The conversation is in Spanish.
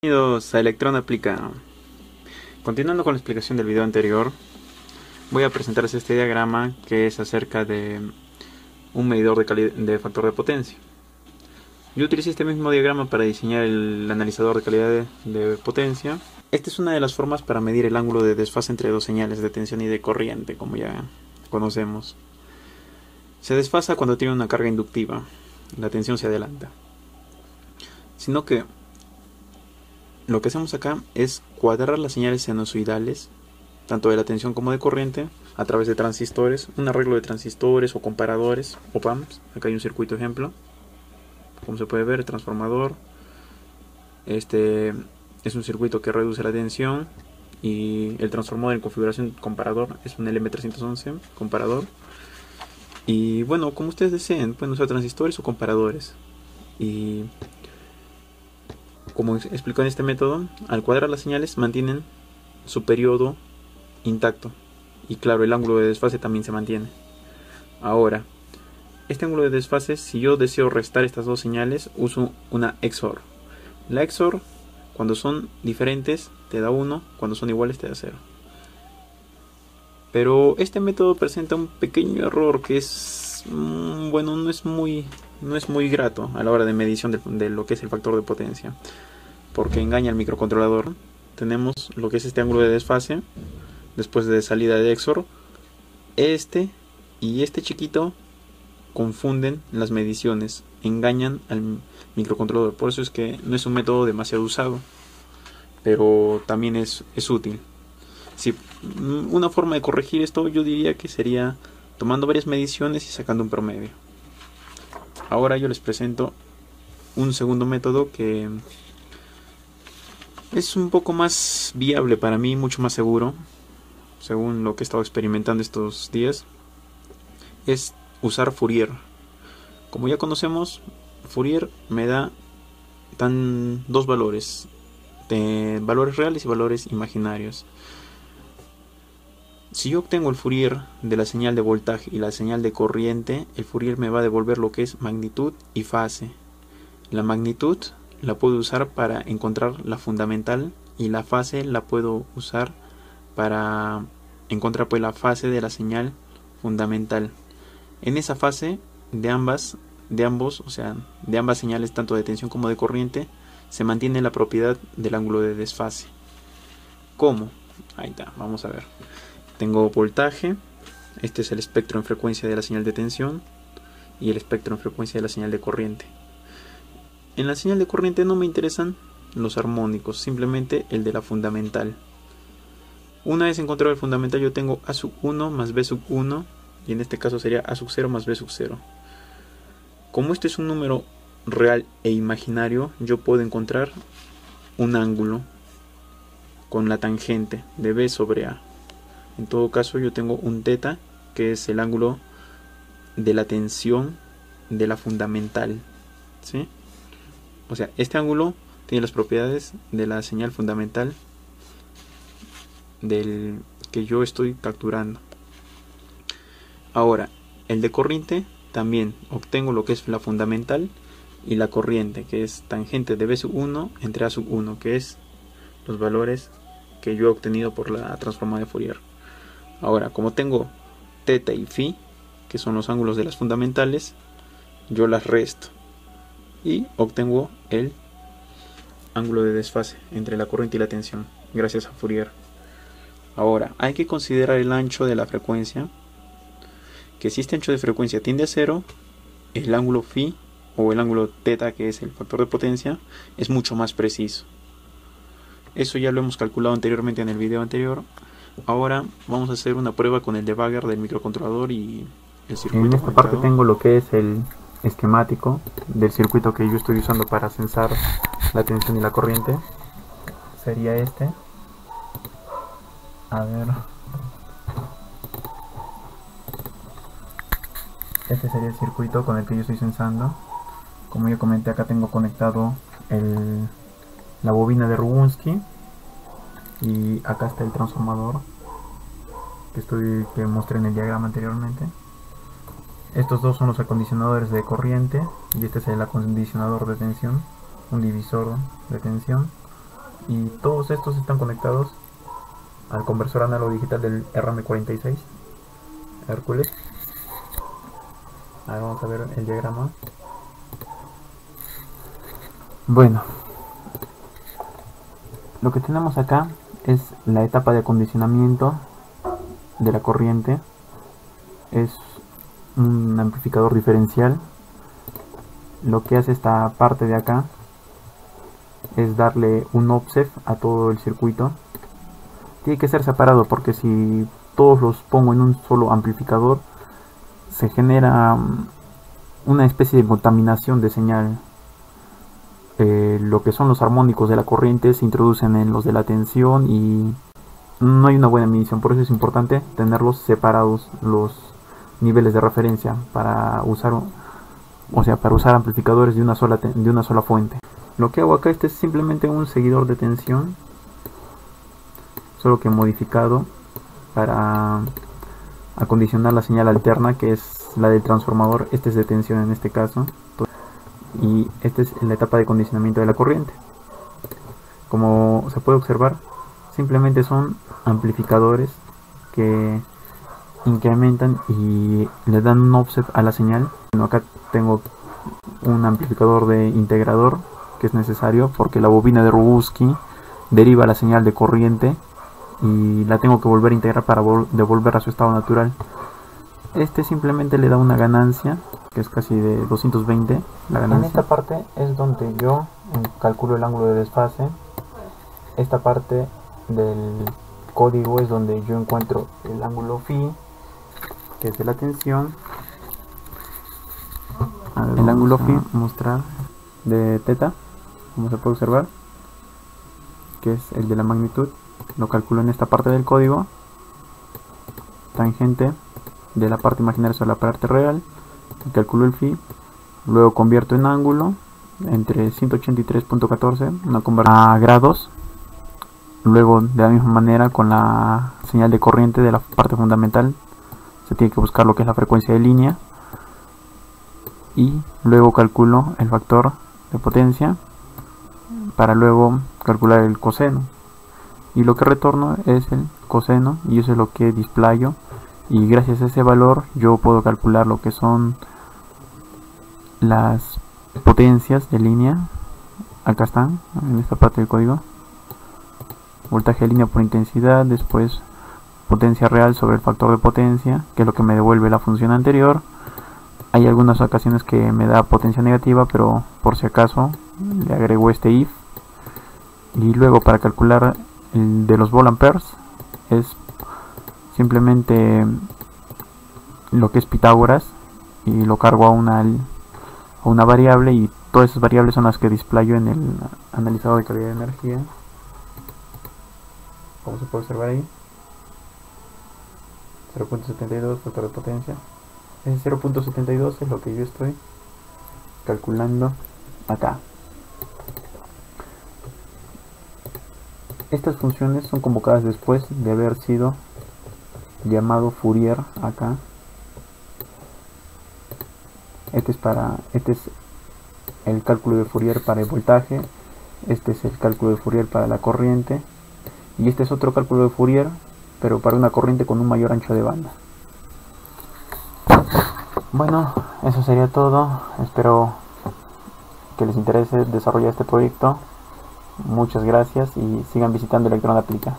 Bienvenidos a Electron Aplica. Continuando con la explicación del video anterior, voy a presentarles este diagrama que es acerca de un medidor de factor de potencia. Yo utilicé este mismo diagrama para diseñar el analizador de calidad de potencia. Esta es una de las formas para medir el ángulo de desfase entre dos señales de tensión y de corriente, como ya conocemos. Se desfasa cuando tiene una carga inductiva, la tensión se adelanta. Sino que lo que hacemos acá es cuadrar las señales sinusoidales, tanto de la tensión como de corriente, a través de transistores, un arreglo de transistores o comparadores, op-amps. Acá hay un circuito ejemplo, como se puede ver, el transformador. Este es un circuito que reduce la tensión, y el transformador en configuración comparador es un LM311 comparador. Y bueno, como ustedes deseen, pueden usar transistores o comparadores. Y como explicó en este método, al cuadrar las señales mantienen su periodo intacto. Y claro, el ángulo de desfase también se mantiene. Ahora, este ángulo de desfase, si yo deseo restar estas dos señales, uso una XOR. La XOR, cuando son diferentes, te da 1, cuando son iguales te da 0. Pero este método presenta un pequeño error que es, bueno, no es muy grato a la hora de medición de lo que es el factor de potencia, porque engaña al microcontrolador. Tenemos lo que es este ángulo de desfase después de salida de XOR. Este y este chiquito confunden las mediciones, engañan al microcontrolador. Por eso es que no es un método demasiado usado, pero también es útil. Si una forma de corregir esto, yo diría que sería tomando varias mediciones y sacando un promedio. Ahora yo les presento un segundo método que es un poco más viable para mí, mucho más seguro, según lo que he estado experimentando estos días. Es usar Fourier. Como ya conocemos, Fourier me da dos valores, valores reales y valores imaginarios. Si yo obtengo el Fourier de la señal de voltaje y la señal de corriente, el Fourier me va a devolver lo que es magnitud y fase. La magnitud la puedo usar para encontrar la fundamental, y la fase la puedo usar para encontrar pues la fase de la señal fundamental. En esa fase de ambos, o sea, de ambas señales, tanto de tensión como de corriente, se mantiene la propiedad del ángulo de desfase. ¿Cómo? Ahí está, vamos a ver. Tengo voltaje, este es el espectro en frecuencia de la señal de tensión, y el espectro en frecuencia de la señal de corriente. En la señal de corriente no me interesan los armónicos, simplemente el de la fundamental. Una vez encontrado el fundamental, yo tengo A sub 1 más B sub 1, y en este caso sería A sub 0 más B sub 0. Como este es un número real e imaginario, yo puedo encontrar un ángulo con la tangente de B sobre A. En todo caso, yo tengo un θ, que es el ángulo de la tensión de la fundamental, ¿sí? O sea, este ángulo tiene las propiedades de la señal fundamental del que yo estoy capturando. Ahora, el de corriente también obtengo lo que es la fundamental y la corriente, que es tangente de B sub 1 entre A sub 1, que es los valores que yo he obtenido por la transformada de Fourier. Ahora, como tengo θ y φ, que son los ángulos de las fundamentales, yo las resto y obtengo el ángulo de desfase entre la corriente y la tensión, gracias a Fourier. Ahora, hay que considerar el ancho de la frecuencia, que si este ancho de frecuencia tiende a 0, el ángulo φ o el ángulo θ, que es el factor de potencia, es mucho más preciso. Eso ya lo hemos calculado anteriormente en el video anterior. Ahora vamos a hacer una prueba con el debugger del microcontrolador y el circuito. En esta parte tengo lo que es el esquemático del circuito que yo estoy usando para censar la tensión y la corriente. Sería este. A ver. Este sería el circuito con el que yo estoy censando. Como ya comenté, acá tengo conectado la bobina de Rubunski, y acá está el transformador que mostré en el diagrama anteriormente. Estos dos son los acondicionadores de corriente, y este es el acondicionador de tensión, un divisor de tensión. y todos estos están conectados al conversor análogo digital del RM46 Hércules. Ahora vamos a ver el diagrama. Bueno, lo que tenemos acá es la etapa de acondicionamiento de la corriente. Es un amplificador diferencial. Lo que hace esta parte de acá es darle un offset a todo el circuito. Tiene que ser separado porque si todos los pongo en un solo amplificador se genera una especie de contaminación de señal. Lo que son los armónicos de la corriente se introducen en los de la tensión y no hay una buena medición. Por eso es importante tenerlos separados los niveles de referencia para usar, para usar amplificadores de una sola fuente. Lo que hago acá, este es simplemente un seguidor de tensión, solo que modificado para acondicionar la señal alterna, que es la del transformador. Este es de tensión en este caso, y esta es la etapa de acondicionamiento de la corriente. Como se puede observar, simplemente son amplificadores que incrementan y le dan un offset a la señal. Bueno, acá tengo un amplificador de integrador que es necesario porque la bobina de Roguski deriva la señal de corriente y la tengo que volver a integrar para devolver a su estado natural. Este simplemente le da una ganancia que es casi de 220 la ganancia. En esta parte es donde yo calculo el ángulo de desfase. Esta parte del código es donde yo encuentro el ángulo phi, que es de la tensión. El ángulo phi mostrar de teta, como se puede observar, que es el de la magnitud. Lo calculo en esta parte del código. Tangente de la parte imaginaria sobre la parte real, calculo el phi, luego convierto en ángulo entre 183.14, una conversión a grados. Luego, de la misma manera, con la señal de corriente de la parte fundamental se tiene que buscar lo que es la frecuencia de línea, y luego calculo el factor de potencia para luego calcular el coseno, y lo que retorno es el coseno, y eso es lo que displayo, y gracias a ese valor yo puedo calcular lo que son las potencias de línea. Acá están en esta parte del código: voltaje de línea por intensidad, después potencia real sobre el factor de potencia, que es lo que me devuelve la función anterior. Hay algunas ocasiones que me da potencia negativa, pero por si acaso le agrego este if. Y luego, para calcular el de los volamperes, es simplemente lo que es Pitágoras y lo cargo a una variable, y todas esas variables son las que displayo en el analizador de calidad de energía, como se puede observar ahí. 0.72 factor de potencia. Ese 0.72 es lo que yo estoy calculando acá. Estas funciones son convocadas después de haber sido llamado Fourier acá. Este es el cálculo de Fourier para el voltaje, este es el cálculo de Fourier para la corriente, y este es otro cálculo de Fourier, pero para una corriente con un mayor ancho de banda. Bueno, eso sería todo. Espero que les interese desarrollar este proyecto. Muchas gracias y sigan visitando Electron Aplica.